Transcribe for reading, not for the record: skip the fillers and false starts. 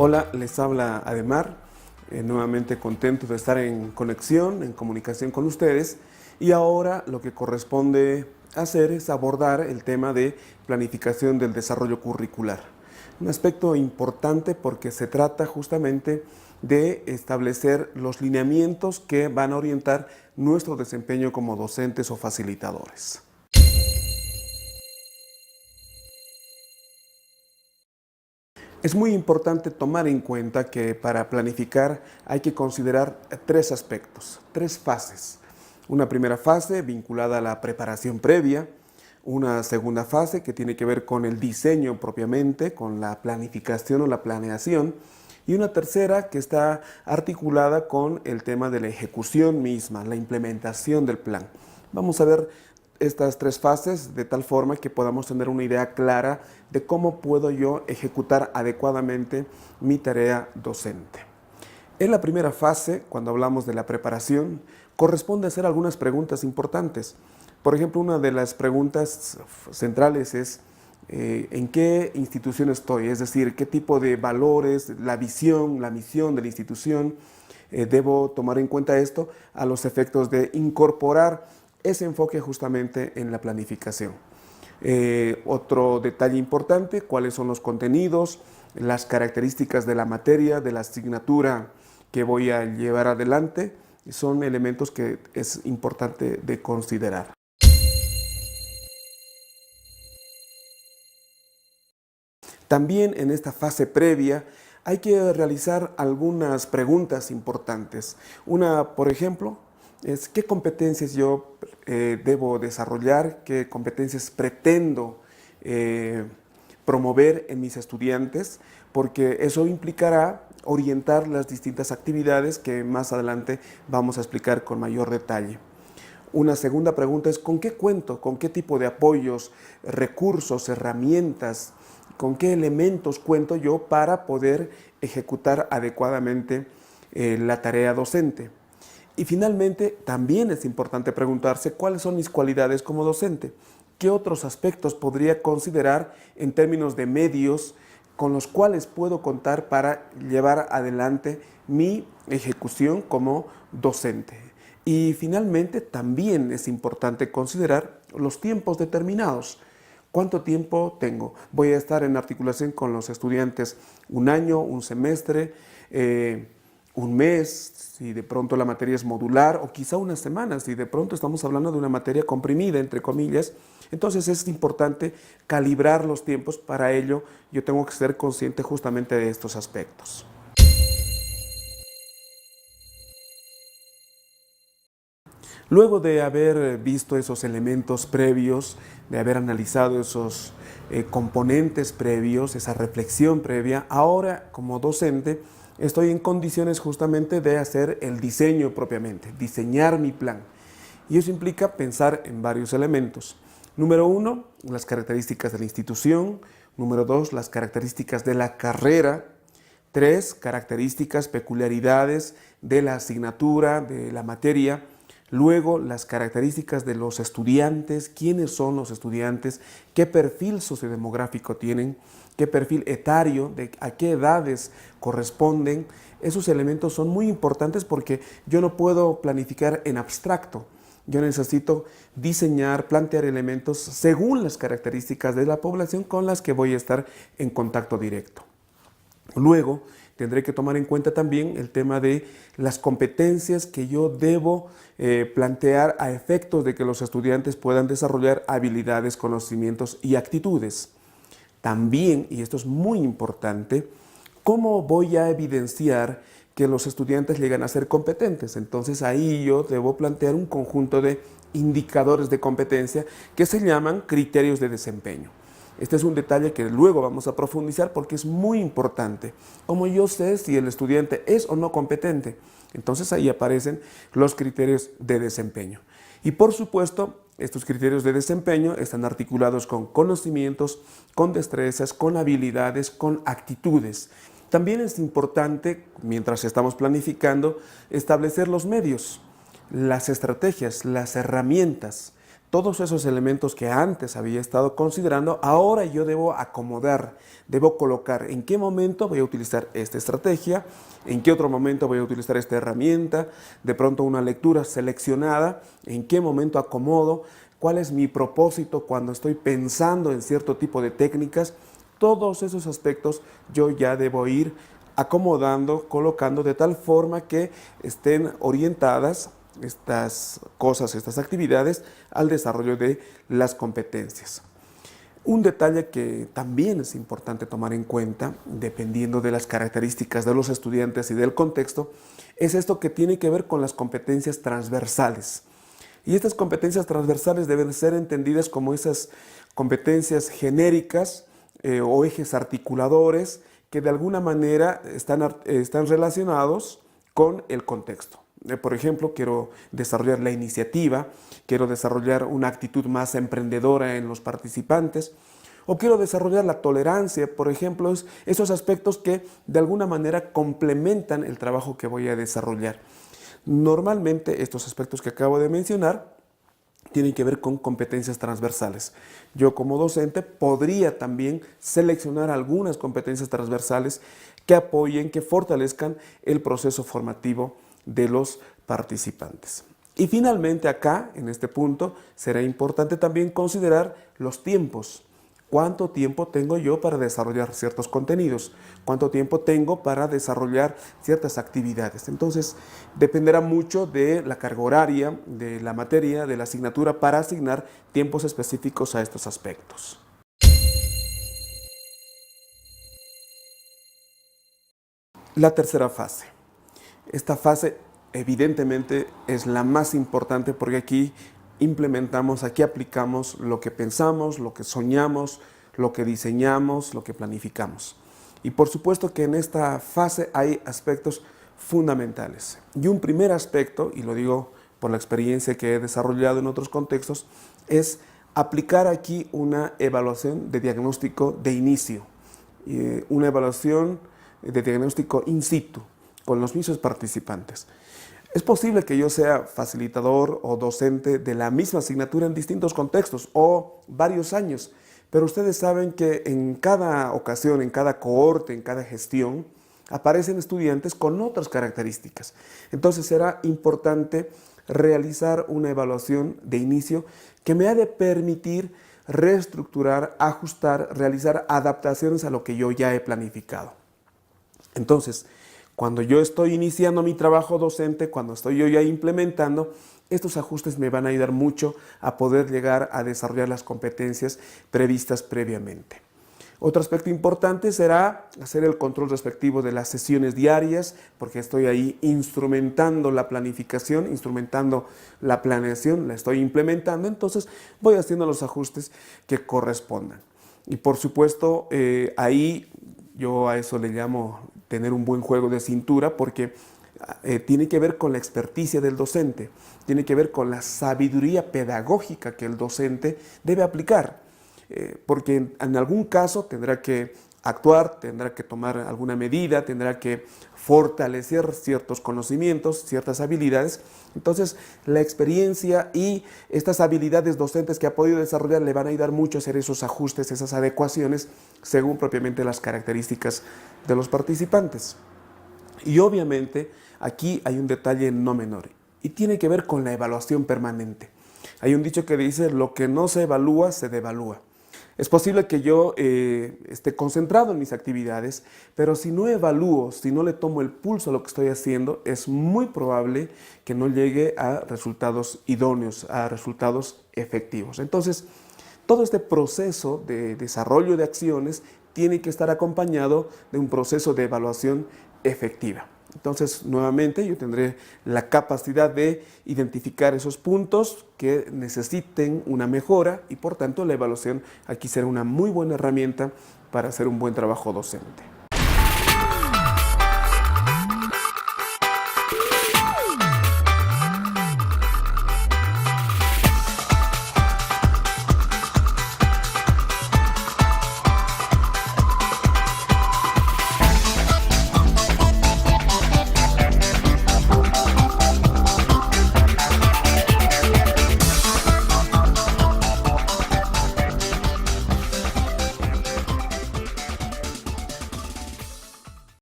Hola, les habla Ademar, nuevamente contento de estar en conexión, en comunicación con ustedes, y ahora lo que corresponde hacer es abordar el tema de planificación del desarrollo curricular. Un aspecto importante porque se trata justamente de establecer los lineamientos que van a orientar nuestro desempeño como docentes o facilitadores. Es muy importante tomar en cuenta que para planificar hay que considerar tres aspectos, tres fases. Una primera fase vinculada a la preparación previa, una segunda fase que tiene que ver con el diseño propiamente, con la planificación o la planeación, y una tercera que está articulada con el tema de la ejecución misma, la implementación del plan. Vamos a ver estas tres fases de tal forma que podamos tener una idea clara de cómo puedo yo ejecutar adecuadamente mi tarea docente. En la primera fase, cuando hablamos de la preparación, corresponde hacer algunas preguntas importantes. Por ejemplo, una de las preguntas centrales es ¿en qué institución estoy? Es decir, qué tipo de valores, la visión, la misión de la institución. Debo tomar en cuenta esto a los efectos de incorporar ese enfoque justamente en la planificación. Otro detalle importante, cuáles son los contenidos, las características de la materia, de la asignatura que voy a llevar adelante, son elementos que es importante de considerar. También en esta fase previa hay que realizar algunas preguntas importantes. Una, por ejemplo, es qué competencias yo debo desarrollar, qué competencias pretendo promover en mis estudiantes, porque eso implicará orientar las distintas actividades que más adelante vamos a explicar con mayor detalle. Una segunda pregunta es ¿con qué cuento? ¿Con qué tipo de apoyos, recursos, herramientas? ¿Con qué elementos cuento yo para poder ejecutar adecuadamente la tarea docente? Y finalmente, también es importante preguntarse cuáles son mis cualidades como docente. ¿Qué otros aspectos podría considerar en términos de medios con los cuales puedo contar para llevar adelante mi ejecución como docente? Y finalmente, también es importante considerar los tiempos determinados. ¿Cuánto tiempo tengo? Voy a estar en articulación con los estudiantes un año, un semestre, un mes, si de pronto la materia es modular, o quizá unas semanas, si de pronto estamos hablando de una materia comprimida, entre comillas. Entonces es importante calibrar los tiempos. Para ello yo tengo que ser consciente justamente de estos aspectos. Luego de haber visto esos elementos previos, de haber analizado esos componentes previos, esa reflexión previa, ahora como docente estoy en condiciones justamente de hacer el diseño propiamente, diseñar mi plan. Y eso implica pensar en varios elementos. Número uno, las características de la institución. Número dos, las características de la carrera. Tres, características, peculiaridades de la asignatura, de la materia. Luego, las características de los estudiantes, quiénes son los estudiantes, qué perfil sociodemográfico tienen, qué perfil etario, a qué edades corresponden. Esos elementos son muy importantes porque yo no puedo planificar en abstracto. Yo necesito diseñar, plantear elementos según las características de la población con las que voy a estar en contacto directo. Luego, tendré que tomar en cuenta también el tema de las competencias que yo debo plantear a efectos de que los estudiantes puedan desarrollar habilidades, conocimientos y actitudes. También, y esto es muy importante, ¿cómo voy a evidenciar que los estudiantes llegan a ser competentes? Entonces ahí yo debo plantear un conjunto de indicadores de competencia que se llaman criterios de desempeño. Este es un detalle que luego vamos a profundizar porque es muy importante. ¿Cómo yo sé si el estudiante es o no competente? Entonces ahí aparecen los criterios de desempeño. Y por supuesto, estos criterios de desempeño están articulados con conocimientos, con destrezas, con habilidades, con actitudes. También es importante, mientras estamos planificando, establecer los medios, las estrategias, las herramientas. todos esos elementos que antes había estado considerando, ahora yo debo acomodar, debo colocar en qué momento voy a utilizar esta estrategia, en qué otro momento voy a utilizar esta herramienta, de pronto una lectura seleccionada, en qué momento acomodo, cuál es mi propósito cuando estoy pensando en cierto tipo de técnicas. Todos esos aspectos yo ya debo ir acomodando, colocando de tal forma que estén orientadas estas cosas, estas actividades al desarrollo de las competencias. Un detalle que también es importante tomar en cuenta, dependiendo de las características de los estudiantes y del contexto, es esto que tiene que ver con las competencias transversales. Y estas competencias transversales deben ser entendidas como esas competencias genéricas o ejes articuladores que de alguna manera están relacionados con el contexto. Por ejemplo, quiero desarrollar la iniciativa, quiero desarrollar una actitud más emprendedora en los participantes, o quiero desarrollar la tolerancia, por ejemplo, esos aspectos que de alguna manera complementan el trabajo que voy a desarrollar. Normalmente estos aspectos que acabo de mencionar tienen que ver con competencias transversales. Yo como docente podría también seleccionar algunas competencias transversales que apoyen, que fortalezcan el proceso formativo de los participantes. Y finalmente acá, en este punto, será importante también considerar los tiempos. ¿Cuánto tiempo tengo yo para desarrollar ciertos contenidos? ¿Cuánto tiempo tengo para desarrollar ciertas actividades? Entonces, dependerá mucho de la carga horaria, de la materia, de la asignatura para asignar tiempos específicos a estos aspectos. La tercera fase. Esta fase evidentemente es la más importante porque aquí implementamos, aquí aplicamos lo que pensamos, lo que soñamos, lo que diseñamos, lo que planificamos. Y por supuesto que en esta fase hay aspectos fundamentales. Y un primer aspecto, y lo digo por la experiencia que he desarrollado en otros contextos, es aplicar aquí una evaluación de diagnóstico de inicio, una evaluación de diagnóstico in situ, con los mismos participantes. Es posible que yo sea facilitador o docente de la misma asignatura en distintos contextos o varios años, pero ustedes saben que en cada ocasión, en cada cohorte, en cada gestión, aparecen estudiantes con otras características. Entonces será importante realizar una evaluación de inicio que me ha de permitir reestructurar, ajustar, realizar adaptaciones a lo que yo ya he planificado. Entonces, cuando yo estoy iniciando mi trabajo docente, cuando estoy yo ya implementando, estos ajustes me van a ayudar mucho a poder llegar a desarrollar las competencias previstas previamente. Otro aspecto importante será hacer el control respectivo de las sesiones diarias, porque estoy ahí instrumentando la planificación, instrumentando la planeación, la estoy implementando, entonces voy haciendo los ajustes que correspondan. Y por supuesto, ahí yo a eso le llamo tener un buen juego de cintura porque tiene que ver con la experticia del docente, tiene que ver con la sabiduría pedagógica que el docente debe aplicar, porque en algún caso tendrá que actuar, tendrá que tomar alguna medida, tendrá que fortalecer ciertos conocimientos, ciertas habilidades. Entonces, la experiencia y estas habilidades docentes que ha podido desarrollar le van a ayudar mucho a hacer esos ajustes, esas adecuaciones, según propiamente las características de los participantes. Y obviamente, aquí hay un detalle no menor, y tiene que ver con la evaluación permanente. Hay un dicho que dice, lo que no se evalúa, se devalúa. Es posible que yo esté concentrado en mis actividades, pero si no evalúo, si no le tomo el pulso a lo que estoy haciendo, es muy probable que no llegue a resultados idóneos, a resultados efectivos. Entonces, todo este proceso de desarrollo de acciones tiene que estar acompañado de un proceso de evaluación efectiva. Entonces, nuevamente, yo tendré la capacidad de identificar esos puntos que necesiten una mejora y, por tanto, la evaluación aquí será una muy buena herramienta para hacer un buen trabajo docente.